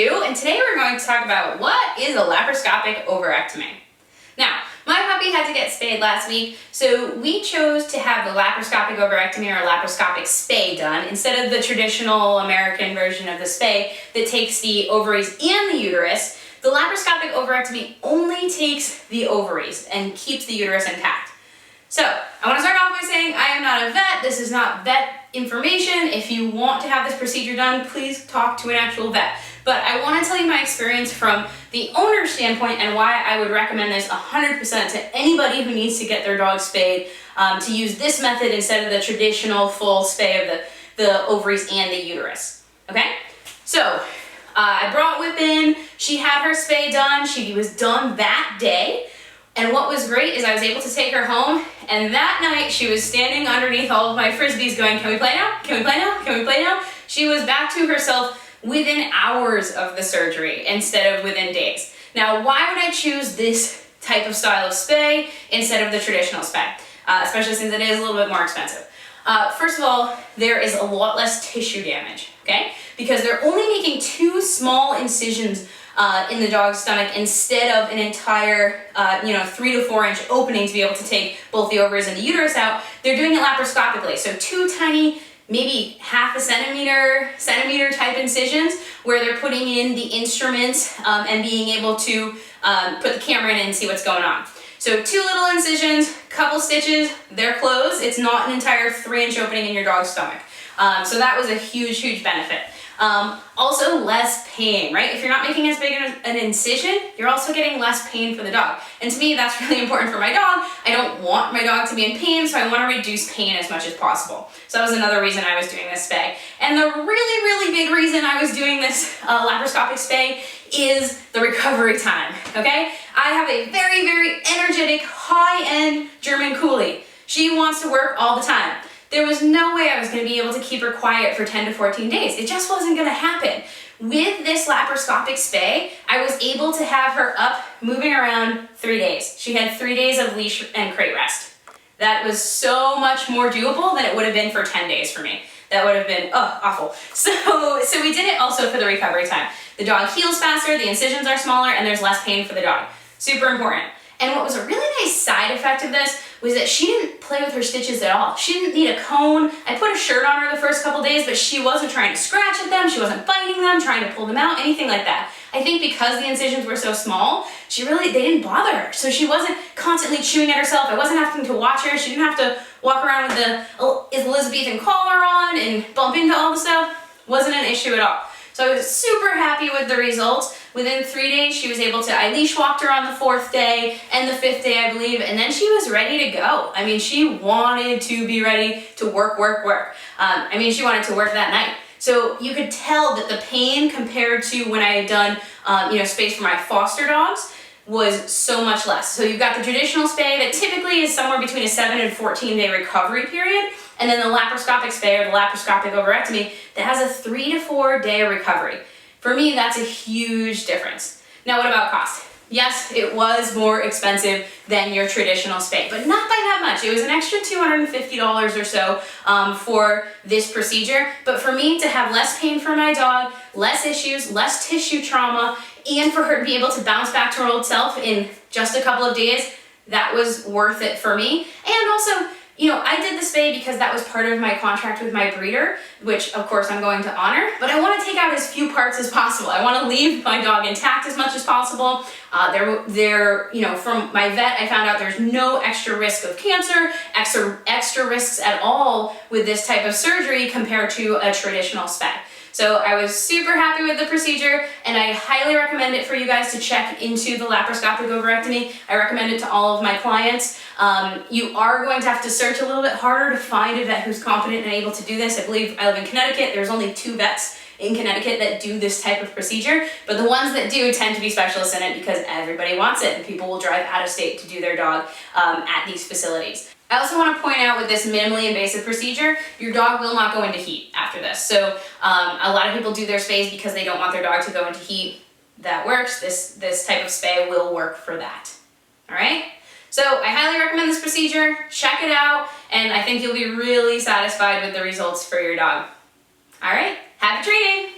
do, and today we're going to talk about what is a laparoscopic ovariectomy. Now, my puppy had to get spayed last week, so we chose to have the laparoscopic ovariectomy or laparoscopic spay done instead of the traditional American version of the spay that takes the ovaries and the uterus. The laparoscopic ovariectomy only takes the ovaries and keeps the uterus intact. So, I want to start off by saying I am not a vet. This is not vet information. If you want to have this procedure done, please talk to an actual vet. But I want to tell you my experience from the owner's standpoint and why I would recommend this 100% to anybody who needs to get their dog spayed, to use this method instead of the traditional full spay of the ovaries and the uterus. Okay? So, I brought Whip in. She had her spay done. She was done that day. And what was great is I was able to take her home, and that night she was standing underneath all of my frisbees going, "Can we play now? Can we play now? Can we play now?" She was back to herself within hours of the surgery instead of within days. Now, why would I choose this type of style of spay instead of the traditional spay? Especially since it is a little bit more expensive. First of all, there is a lot less tissue damage, okay? Because they're only making 2 small incisions in the dog's stomach instead of an entire 3 to 4 inch opening to be able to take both the ovaries and the uterus out. They're doing it laparoscopically, so 2 tiny, maybe half a centimeter type incisions where they're putting in the instruments and being able to put the camera in and see what's going on. So 2 little incisions, couple stitches, they're closed. It's not an entire 3-inch opening in your dog's stomach. So that was a huge benefit. Also less pain, right? If you're not making as big an incision, you're also getting less pain for the dog. And to me, that's really important for my dog. I don't want my dog to be in pain, so I want to reduce pain as much as possible. So that was another reason I was doing this spay. And the really big reason I was doing this laparoscopic spay is the recovery time, okay? I have a very energetic, high-end German Coolie. She wants to work all the time. There was no way I was going to be able to keep her quiet for 10 to 14 days. It just wasn't going to happen. With this laparoscopic spay, I was able to have her up moving around 3 days. She had 3 days of leash and crate rest. That was so much more doable than it would have been for 10 days for me. That would have been, awful. So we did it also for the recovery time. The dog heals faster, the incisions are smaller, and there's less pain for the dog. Super important. And what was a really nice side effect of this was that she didn't play with her stitches at all. She didn't need a cone. I put a shirt on her the first couple days, but she wasn't trying to scratch at them. She wasn't biting them, trying to pull them out, anything like that. I think because the incisions were so small, they didn't bother her. So she wasn't constantly chewing at herself. I wasn't having to watch her. She didn't have to walk around with the Elizabethan collar on and bump into all the stuff. Wasn't an issue at all. So I was super happy with the results. Within 3 days, she was able to, I leash walked her on the 4th day and the 5th day, I believe, and then she was ready to go. I mean, she wanted to be ready to work. She wanted to work that night. So you could tell that the pain compared to when I had done, spays for my foster dogs was so much less. So you've got the traditional spay that typically is somewhere between a 7 and 14 day recovery period, and then the laparoscopic spay or the laparoscopic ovariectomy that has a 3 to 4 day recovery. For me, that's a huge difference. Now, what about cost? Yes, it was more expensive than your traditional spay, but not by that much. It was an extra $250 or so for this procedure, but for me to have less pain for my dog, less issues, less tissue trauma, and for her to be able to bounce back to her old self in just a couple of days, that was worth it for me. And also, I did the spay because that was part of my contract with my breeder, which of course I'm going to honor, but I want to take out as few parts as possible. I want to leave my dog intact as much as possible. From my vet, I found out there's no extra risk of cancer, extra risks at all with this type of surgery compared to a traditional spay. So I was super happy with the procedure, and I highly recommend it for you guys to check into the laparoscopic ovariectomy. I recommend it to all of my clients. You are going to have to search a little bit harder to find a vet who's competent and able to do this. I believe I live in Connecticut. There's only 2 vets in Connecticut that do this type of procedure, but the ones that do tend to be specialists in it because everybody wants it, and people will drive out of state to do their dog at these facilities. I also want to point out with this minimally invasive procedure, your dog will not go into heat after this. So a lot of people do their spays because they don't want their dog to go into heat. That works. This type of spay will work for that. All right? So I highly recommend this procedure. Check it out, and I think you'll be really satisfied with the results for your dog. All right? Happy training!